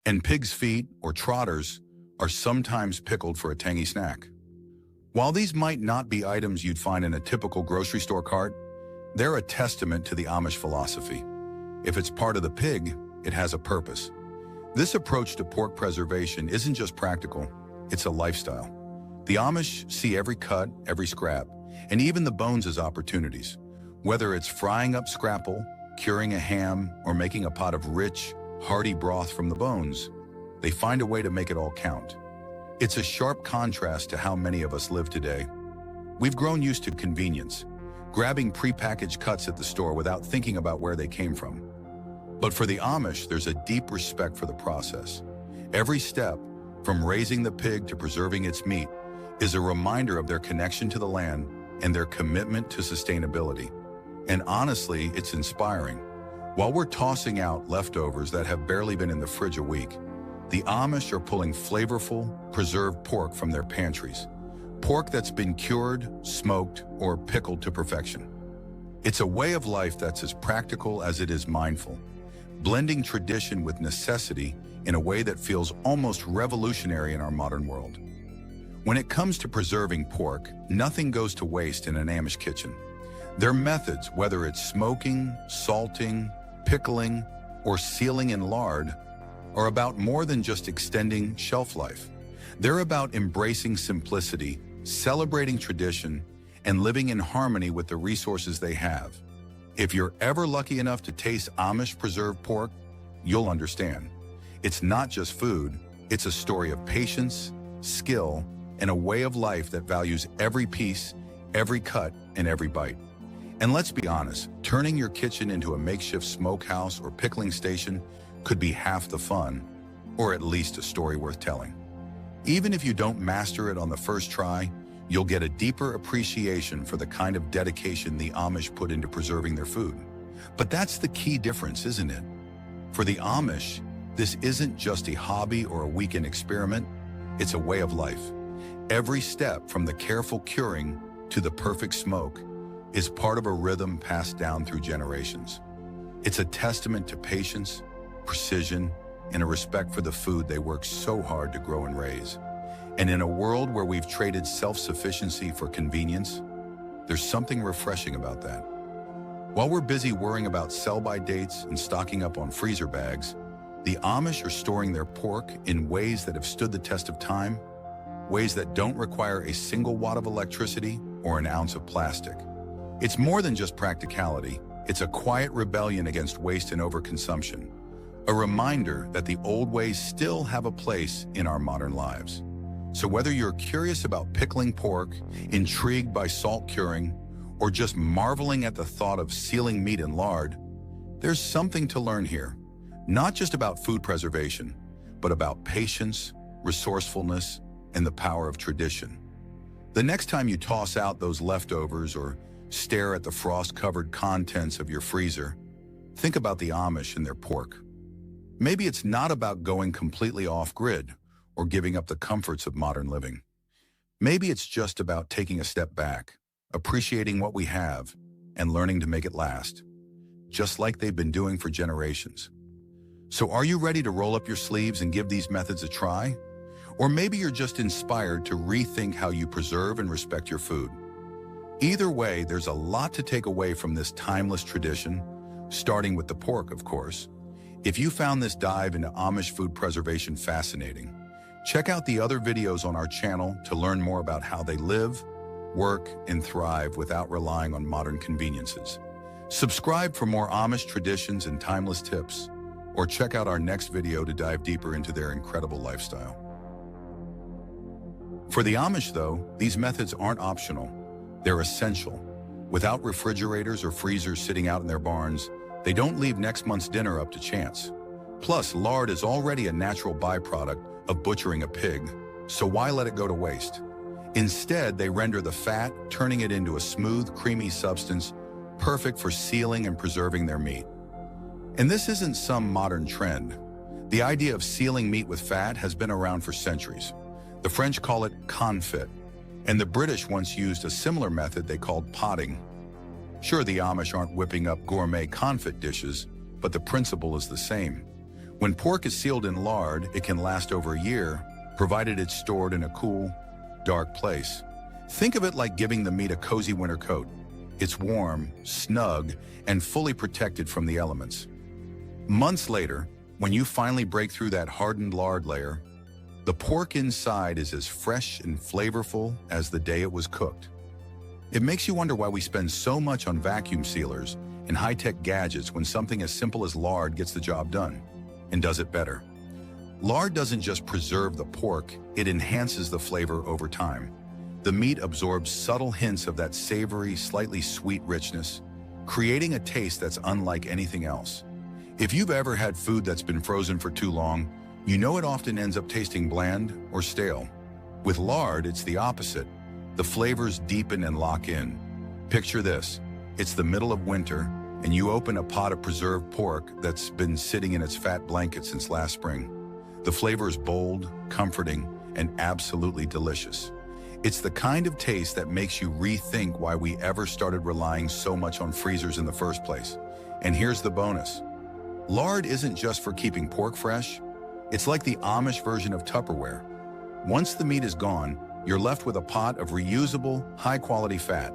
And pig's feet, or trotters, are sometimes pickled for a tangy snack. While these might not be items you'd find in a typical grocery store cart, they're a testament to the Amish philosophy. If it's part of the pig, it has a purpose. This approach to pork preservation isn't just practical, it's a lifestyle. The Amish see every cut, every scrap, and even the bones as opportunities. Whether it's frying up scrapple, curing a ham, or making a pot of rich, hearty broth from the bones, they find a way to make it all count. It's a sharp contrast to how many of us live today. We've grown used to convenience, grabbing prepackaged cuts at the store without thinking about where they came from. But for the Amish, there's a deep respect for the process. Every step, from raising the pig to preserving its meat, is a reminder of their connection to the land and their commitment to sustainability. And honestly, it's inspiring. While we're tossing out leftovers that have barely been in the fridge a week, the Amish are pulling flavorful, preserved pork from their pantries. Pork that's been cured, smoked, or pickled to perfection. It's a way of life that's as practical as it is mindful, blending tradition with necessity in a way that feels almost revolutionary in our modern world. When it comes to preserving pork, nothing goes to waste in an Amish kitchen. Their methods, whether it's smoking, salting, pickling, or sealing in lard, are about more than just extending shelf life. They're about embracing simplicity, celebrating tradition, and living in harmony with the resources they have. If you're ever lucky enough to taste Amish preserved pork, you'll understand. It's not just food, it's a story of patience, skill, and a way of life that values every piece, every cut, and every bite. And let's be honest, turning your kitchen into a makeshift smokehouse or pickling station could be half the fun, or at least a story worth telling. Even if you don't master it on the first try, you'll get a deeper appreciation for the kind of dedication the Amish put into preserving their food. But that's the key difference, isn't it? For the Amish, this isn't just a hobby or a weekend experiment, it's a way of life. Every step, from the careful curing to the perfect smoke, is part of a rhythm passed down through generations. It's a testament to patience, precision, and a respect for the food they work so hard to grow and raise. And in a world where we've traded self-sufficiency for convenience, there's something refreshing about that. While we're busy worrying about sell-by dates and stocking up on freezer bags, the Amish are storing their pork in ways that have stood the test of time, ways that don't require a single watt of electricity or an ounce of plastic. It's more than just practicality, it's a quiet rebellion against waste and overconsumption, a reminder that the old ways still have a place in our modern lives. So whether you're curious about pickling pork, intrigued by salt curing, or just marveling at the thought of sealing meat in lard, there's something to learn here. Not just about food preservation, but about patience, resourcefulness, and the power of tradition. The next time you toss out those leftovers or stare at the frost-covered contents of your freezer, think about the Amish and their pork. Maybe it's not about going completely off-grid or giving up the comforts of modern living. Maybe it's just about taking a step back, appreciating what we have, and learning to make it last, just like they've been doing for generations. So are you ready to roll up your sleeves and give these methods a try? Or maybe you're just inspired to rethink how you preserve and respect your food. Either way, there's a lot to take away from this timeless tradition, starting with the pork, of course. If you found this dive into Amish food preservation fascinating, check out the other videos on our channel to learn more about how they live, work, and thrive without relying on modern conveniences. Subscribe for more Amish traditions and timeless tips, or check out our next video to dive deeper into their incredible lifestyle. For the Amish, though, these methods aren't optional. They're essential. Without refrigerators or freezers sitting out in their barns, they don't leave next month's dinner up to chance. Plus, lard is already a natural byproduct of butchering a pig, so why let it go to waste? Instead, they render the fat, turning it into a smooth, creamy substance, perfect for sealing and preserving their meat. And this isn't some modern trend. The idea of sealing meat with fat has been around for centuries. The French call it confit, and the British once used a similar method they called potting. Sure, the Amish aren't whipping up gourmet confit dishes, but the principle is the same. When pork is sealed in lard, it can last over a year, provided it's stored in a cool, dark place. Think of it like giving the meat a cozy winter coat. It's warm, snug, and fully protected from the elements. Months later, when you finally break through that hardened lard layer, the pork inside is as fresh and flavorful as the day it was cooked. It makes you wonder why we spend so much on vacuum sealers and high-tech gadgets when something as simple as lard gets the job done and does it better. Lard doesn't just preserve the pork, it enhances the flavor over time. The meat absorbs subtle hints of that savory, slightly sweet richness, creating a taste that's unlike anything else. If you've ever had food that's been frozen for too long, you know it often ends up tasting bland or stale. With lard, it's the opposite. The flavors deepen and lock in. Picture this. It's the middle of winter, and you open a pot of preserved pork that's been sitting in its fat blanket since last spring. The flavor is bold, comforting, and absolutely delicious. It's the kind of taste that makes you rethink why we ever started relying so much on freezers in the first place. And here's the bonus. Lard isn't just for keeping pork fresh. It's like the Amish version of Tupperware. Once the meat is gone, you're left with a pot of reusable, high-quality fat.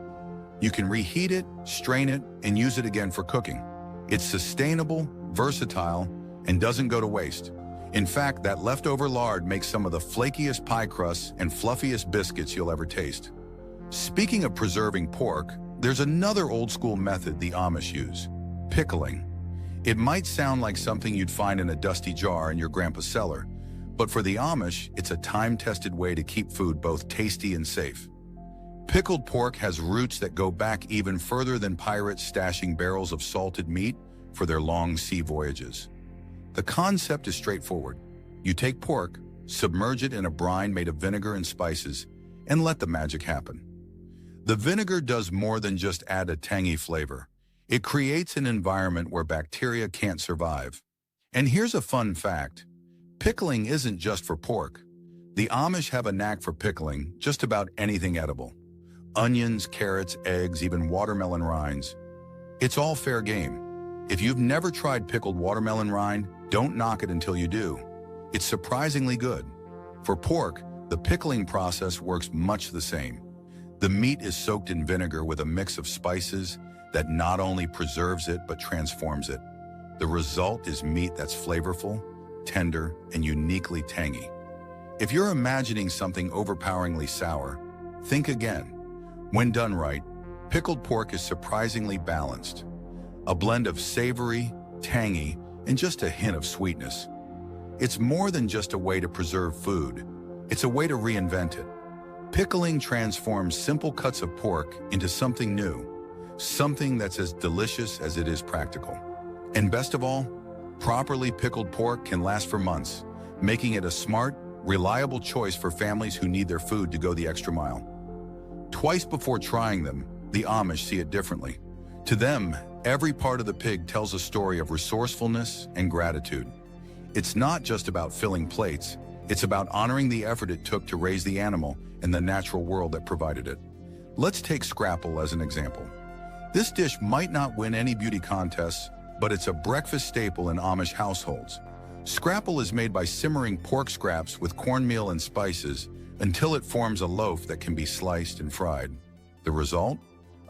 You can reheat it, strain it, and use it again for cooking. It's sustainable, versatile, and doesn't go to waste. In fact, that leftover lard makes some of the flakiest pie crusts and fluffiest biscuits you'll ever taste. Speaking of preserving pork, there's another old-school method the Amish use: pickling. It might sound like something you'd find in a dusty jar in your grandpa's cellar, but for the Amish, it's a time-tested way to keep food both tasty and safe. Pickled pork has roots that go back even further than pirates stashing barrels of salted meat for their long sea voyages. The concept is straightforward. You take pork, submerge it in a brine made of vinegar and spices, and let the magic happen. The vinegar does more than just add a tangy flavor. It creates an environment where bacteria can't survive. And here's a fun fact. Pickling isn't just for pork. The Amish have a knack for pickling just about anything edible. Onions, carrots, eggs, even watermelon rinds. It's all fair game. If you've never tried pickled watermelon rind, don't knock it until you do. It's surprisingly good. For pork, the pickling process works much the same. The meat is soaked in vinegar with a mix of spices that not only preserves it but transforms it. The result is meat that's flavorful, tender, and uniquely tangy. If you're imagining something overpoweringly sour, think again. When done right, pickled pork is surprisingly balanced. A blend of savory, tangy, and just a hint of sweetness. It's more than just a way to preserve food. It's a way to reinvent it. Pickling transforms simple cuts of pork into something new, something that's as delicious as it is practical. And best of all, properly pickled pork can last for months, making it a smart, reliable choice for families who need their food to go the extra mile. Twice before trying them, the Amish see it differently. To them, every part of the pig tells a story of resourcefulness and gratitude. It's not just about filling plates, it's about honoring the effort it took to raise the animal and the natural world that provided it. Let's take scrapple as an example. This dish might not win any beauty contests, but it's a breakfast staple in Amish households. Scrapple is made by simmering pork scraps with cornmeal and spices until it forms a loaf that can be sliced and fried. The result?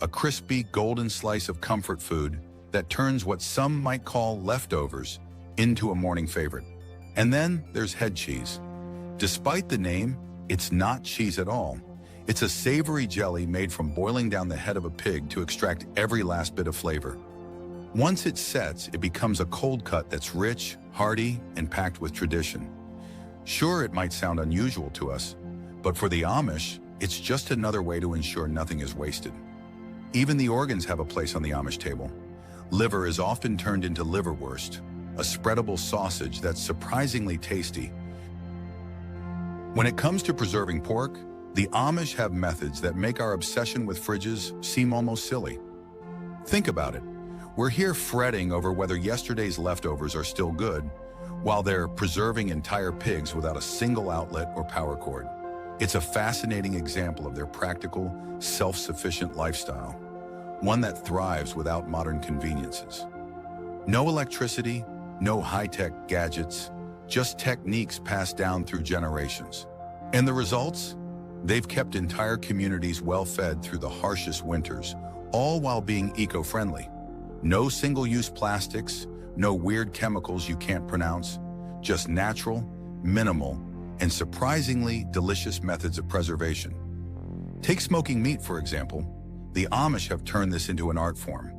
A crispy, golden slice of comfort food that turns what some might call leftovers into a morning favorite. And then there's head cheese. Despite the name, it's not cheese at all. It's a savory jelly made from boiling down the head of a pig to extract every last bit of flavor. Once it sets, it becomes a cold cut that's rich, hearty, and packed with tradition. Sure, it might sound unusual to us, but for the Amish, it's just another way to ensure nothing is wasted. Even the organs have a place on the Amish table. Liver is often turned into liverwurst, a spreadable sausage that's surprisingly tasty. When it comes to preserving pork, the Amish have methods that make our obsession with fridges seem almost silly. Think about it. We're here fretting over whether yesterday's leftovers are still good, while they're preserving entire pigs without a single outlet or power cord. It's a fascinating example of their practical, self-sufficient lifestyle, one that thrives without modern conveniences. No electricity, No high-tech gadgets, just techniques passed down through generations. And the results? They've kept entire communities well-fed through the harshest winters, all while being eco-friendly. No single-use plastics, no weird chemicals you can't pronounce, just natural, minimal, and surprisingly delicious methods of preservation. Take smoking meat, for example. The Amish have turned this into an art form.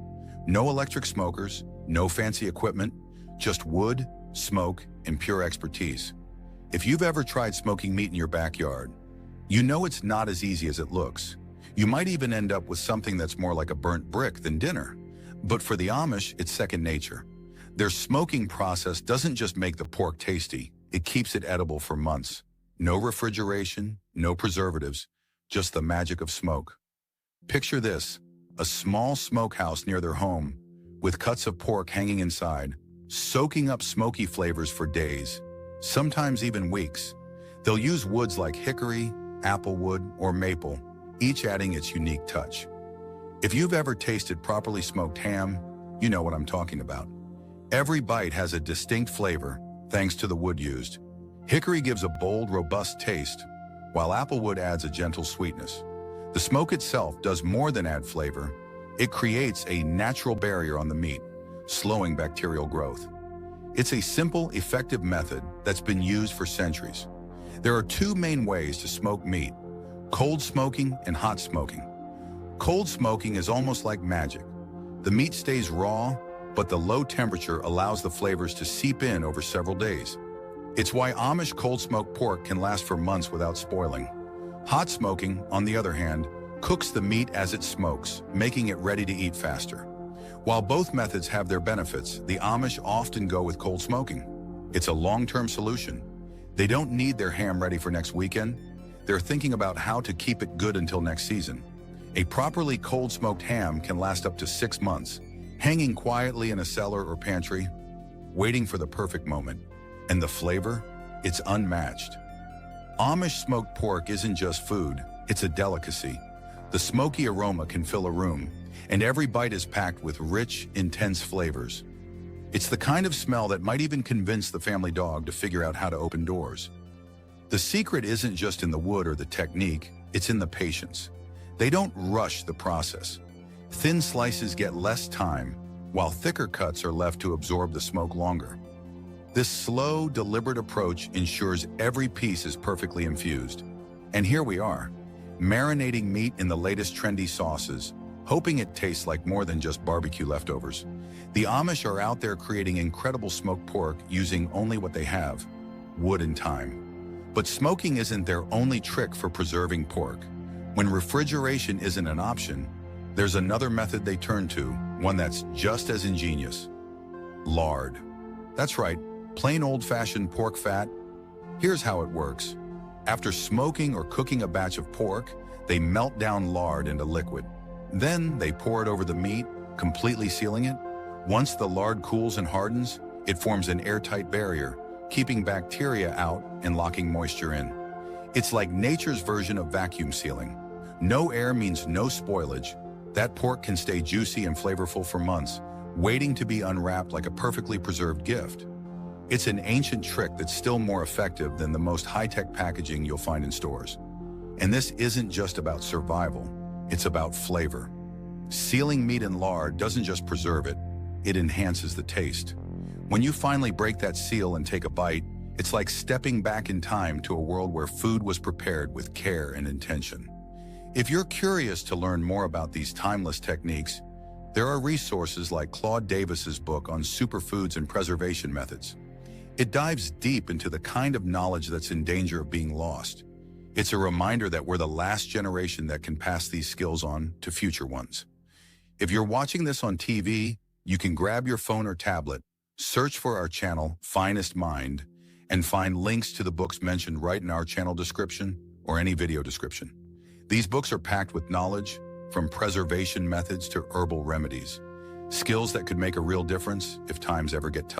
No electric smokers, no fancy equipment, just wood, smoke, and pure expertise. If you've ever tried smoking meat in your backyard, you know it's not as easy as it looks. You might even end up with something that's more like a burnt brick than dinner. But for the Amish, it's second nature. Their smoking process doesn't just make the pork tasty, it keeps it edible for months. No refrigeration, no preservatives, just the magic of smoke. Picture this, a small smokehouse near their home, with cuts of pork hanging inside, soaking up smoky flavors for days, sometimes even weeks. They'll use woods like hickory, applewood, or maple, each adding its unique touch. If you've ever tasted properly smoked ham, you know what I'm talking about. Every bite has a distinct flavor, thanks to the wood used. Hickory gives a bold, robust taste, while applewood adds a gentle sweetness. The smoke itself does more than add flavor. It creates a natural barrier on the meat, slowing bacterial growth. It's a simple, effective method that's been used for centuries. There are two main ways to smoke meat: cold smoking and hot smoking. Cold smoking is almost like magic. The meat stays raw, but the low temperature allows the flavors to seep in over several days. It's why Amish cold smoked pork can last for months without spoiling. Hot smoking, on the other hand, cooks the meat as it smokes, making it ready to eat faster. While both methods have their benefits, the Amish often go with cold smoking. It's a long-term solution. They don't need their ham ready for next weekend. They're thinking about how to keep it good until next season. A properly cold smoked ham can last up to 6 months, hanging quietly in a cellar or pantry, waiting for the perfect moment. And the flavor? It's unmatched. Amish smoked pork isn't just food, it's a delicacy. The smoky aroma can fill a room, and every bite is packed with rich, intense flavors. It's the kind of smell that might even convince the family dog to figure out how to open doors. The secret isn't just in the wood or the technique, it's in the patience. They don't rush the process. Thin slices get less time, while thicker cuts are left to absorb the smoke longer. This slow, deliberate approach ensures every piece is perfectly infused. And here we are, marinating meat in the latest trendy sauces, hoping it tastes like more than just barbecue leftovers. The Amish are out there creating incredible smoked pork using only what they have: wood and time. But smoking isn't their only trick for preserving pork. When refrigeration isn't an option, there's another method they turn to, one that's just as ingenious: lard. That's right, plain old-fashioned pork fat. Here's how it works. After smoking or cooking a batch of pork, they melt down lard into liquid. Then they pour it over the meat, completely sealing it. Once the lard cools and hardens, it forms an airtight barrier, keeping bacteria out and locking moisture in. It's like nature's version of vacuum sealing. No air means no spoilage. That pork can stay juicy and flavorful for months, waiting to be unwrapped like a perfectly preserved gift. It's an ancient trick that's still more effective than the most high-tech packaging you'll find in stores. And this isn't just about survival, it's about flavor. Sealing meat in lard doesn't just preserve it, it enhances the taste. When you finally break that seal and take a bite, it's like stepping back in time to a world where food was prepared with care and intention. If you're curious to learn more about these timeless techniques, there are resources like Claude Davis's book on superfoods and preservation methods. It dives deep into the kind of knowledge that's in danger of being lost. It's a reminder that we're the last generation that can pass these skills on to future ones. If you're watching this on TV, you can grab your phone or tablet, search for our channel, Finest Mind, and find links to the books mentioned right in our channel description or any video description. These books are packed with knowledge, from preservation methods to herbal remedies, skills that could make a real difference if times ever get tough.